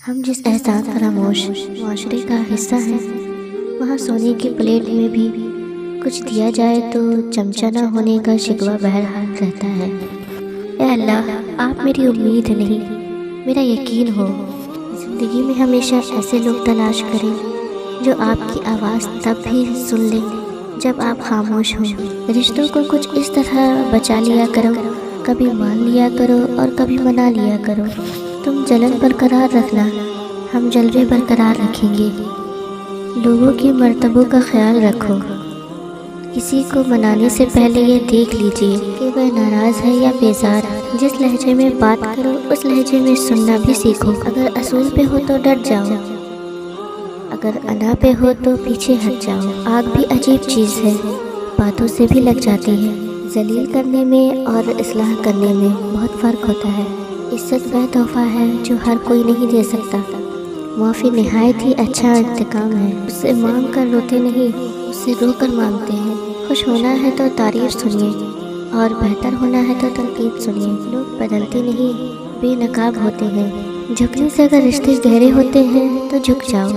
ہم جس احساس فراموش معاشرے کا حصہ ہیں، وہاں سونے کی پلیٹ میں بھی کچھ دیا جائے تو چمچہ نہ ہونے کا شکوہ بہرحال رہتا ہے۔ اے اللہ، آپ میری امید نہیں، میرا یقین ہو۔ زندگی میں ہمیشہ ایسے لوگ تلاش کریں جو آپ کی آواز تب بھی سن لیں جب آپ خاموش ہوں۔ رشتوں کو کچھ اس طرح بچا لیا کرو، کبھی مان لیا کرو اور کبھی منا لیا کرو۔ تم جلن برقرار رکھنا، ہم جلوے برقرار رکھیں گے۔ لوگوں کی مرتبوں کا خیال رکھو۔ کسی کو منانے سے پہلے یہ دیکھ لیجئے کہ وہ ناراض ہے یا بیزار۔ جس لہجے میں بات کرو اس لہجے میں سننا بھی سیکھو۔ اگر اصول پہ ہو تو ڈٹ جاؤ، اگر انا پہ ہو تو پیچھے ہٹ جاؤ۔ آگ بھی عجیب چیز ہے، باتوں سے بھی لگ جاتی ہے۔ ذلیل کرنے میں اور اصلاح کرنے میں بہت فرق ہوتا ہے۔ عزت وہ تحفہ ہے جو ہر کوئی نہیں دے سکتا۔ معافی نہایت ہی اچھا انتقام ہے۔ اس سے مانگ کر روتے نہیں، اس سے رو کر مانگتے ہیں۔ خوش ہونا ہے تو تعریف سنیے اور بہتر ہونا ہے تو تنقید سنیے۔ لوگ بدلتے نہیں، بے نقاب ہوتے ہیں۔ جھکنے سے اگر رشتے گہرے ہوتے ہیں تو جھک جاؤ،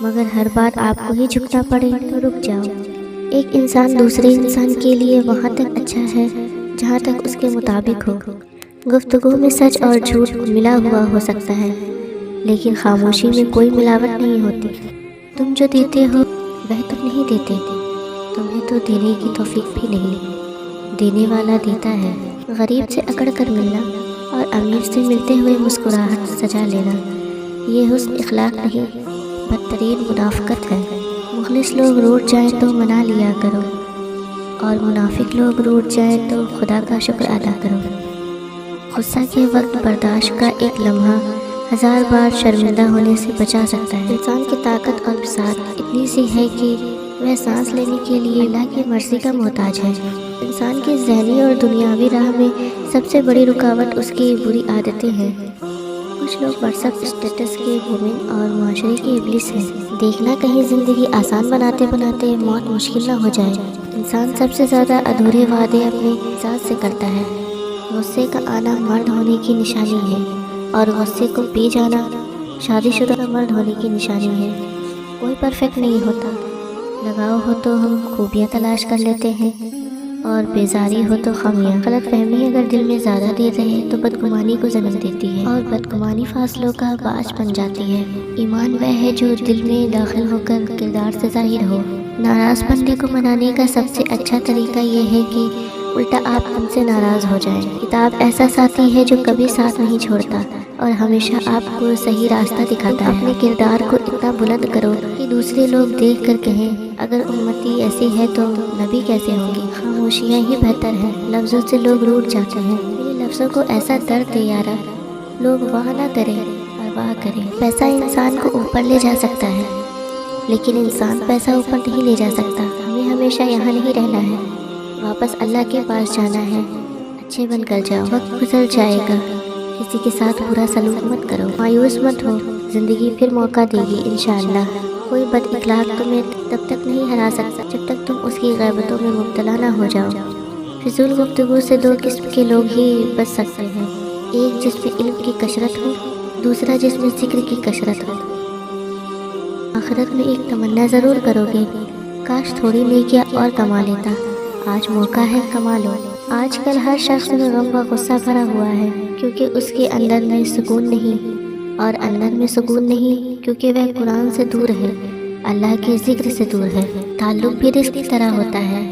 مگر ہر بار آپ کو ہی جھکنا پڑے تو رک جاؤ۔ ایک انسان دوسرے انسان کے لیے وہاں تک اچھا ہے جہاں تک اس کے مطابق ہو۔ گفتگو میں سچ اور جھوٹ ملا ہوا ہو سکتا ہے، لیکن خاموشی میں کوئی ملاوٹ نہیں ہوتی۔ تم جو دیتے ہو وہ تم نہیں دیتے، تمہیں تو دینے کی توفیق بھی نہیں، دینے والا دیتا ہے۔ غریب سے اکڑ کر ملنا اور امیر سے ملتے ہوئے مسکراہٹ سجا لینا، یہ حسن اخلاق نہیں، بدترین منافقت ہے۔ مخلص لوگ روٹھ جائیں تو منا لیا کرو، اور منافق لوگ روٹھ جائیں تو خدا کا شکر ادا کرو۔ غصہ کے وقت برداشت کا ایک لمحہ ہزار بار شرمندہ ہونے سے بچا سکتا ہے۔ انسان کی طاقت اور بساط اتنی سی ہے کہ وہ سانس لینے کے لیے اللہ کی مرضی کا محتاج ہے۔ انسان کی ذہنی اور دنیاوی راہ میں سب سے بڑی رکاوٹ اس کی بری عادتیں ہیں۔ کچھ لوگ واٹس ایپ اسٹیٹس کے مومن اور معاشرے کے ابلیس ہیں۔ دیکھنا کہیں زندگی آسان بناتے بناتے موت مشکل نہ ہو جائے۔ انسان سب سے زیادہ ادھورے وعدے اپنے ذات سے کرتا ہے۔ غصے کا آنا مرد ہونے کی نشانی ہے، اور غصے کو پی جانا شادی شدہ مرد ہونے کی نشانی ہے۔ کوئی پرفیکٹ نہیں ہوتا۔ لگاؤ ہو تو ہم خوبیاں تلاش کر لیتے ہیں، اور بیزاری ہو تو خامیاں۔ غلط فہمی اگر دل میں زیادہ دیر رہے تو بدگمانی کو جنم دیتی ہے، اور بدگمانی فاصلوں کا باعث بن جاتی ہے۔ ایمان وہ ہے جو دل میں داخل ہو کر کردار سے ظاہر ہو۔ ناراض بندے کو منانے کا سب سے اچھا طریقہ یہ ہے کہ الٹا آپ ان سے ناراض ہو جائیں۔ کتاب ایسا ساتھی ہے جو کبھی ساتھ نہیں چھوڑتا اور ہمیشہ آپ کو صحیح راستہ دکھاتا ہے۔ اپنے کردار کو اتنا بلند کرو کہ دوسرے لوگ دیکھ کر کہیں، اگر امتی ایسی ہے تو نبی کیسے ہوں گی۔ خاموشیاں ہی بہتر ہیں، لفظوں سے لوگ روٹھ جاتے ہیں۔ میرے لفظوں کو ایسا درد دے یارا، لوگ واہ نہ کریں اور واہ کریں۔ پیسہ انسان کو اوپر لے جا سکتا ہے، لیکن انسان پیسہ اوپر نہیں لے جا سکتا۔ ہمیں ہمیشہ یہاں نہیں رہنا ہے، واپس اللہ کے پاس جانا ہے۔ اچھے بن کر جاؤ، وقت گزر جائے گا، کسی کے ساتھ برا سلوک مت کرو۔ مایوس مت ہو، زندگی پھر موقع دے گی انشاءاللہ۔ کوئی بد اخلاق تمہیں تب تک نہیں ہرا سکتا جب تک تم اس کی غیبتوں میں مبتلا نہ ہو جاؤ۔ فضول گفتگو سے دو قسم کے لوگ ہی بچ سکتے ہیں، ایک جس میں علم کی کثرت ہو، دوسرا جس میں ذکر کی کثرت ہو۔ آخرت میں ایک تمنا ضرور کرو گے، کاش تھوڑی نیکیاں اور کما لیتا۔ آج موقع ہے، کما لو۔ آج کل ہر شخص میں غم و غصہ بھرا ہوا ہے، کیونکہ اس کے اندر میں سکون نہیں، اور اندر میں سکون نہیں کیونکہ وہ قرآن سے دور ہے، اللہ کے ذکر سے دور ہے۔ تعلق بھی رزق کی طرح ہوتا ہے،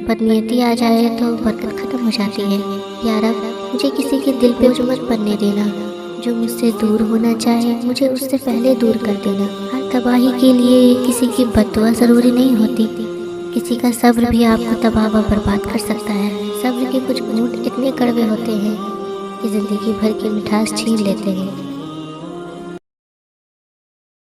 بدنیتی آ جائے تو برکت ختم ہو جاتی ہے۔ یا رب، مجھے کسی کے دل پہ بوجھ مت بننے دینا، جو مجھ سے دور ہونا چاہے مجھے اس سے پہلے دور کر دینا۔ ہر تباہی کے لیے کسی کی بد دعا ضروری نہیں ہوتی، کسی کا صبر بھی آپ کو تباہ و برباد کر سکتا ہے۔ صبر کے کچھ گھونٹ اتنے کڑوے ہوتے ہیں کہ زندگی بھر کی مٹھاس چھین لیتے ہیں۔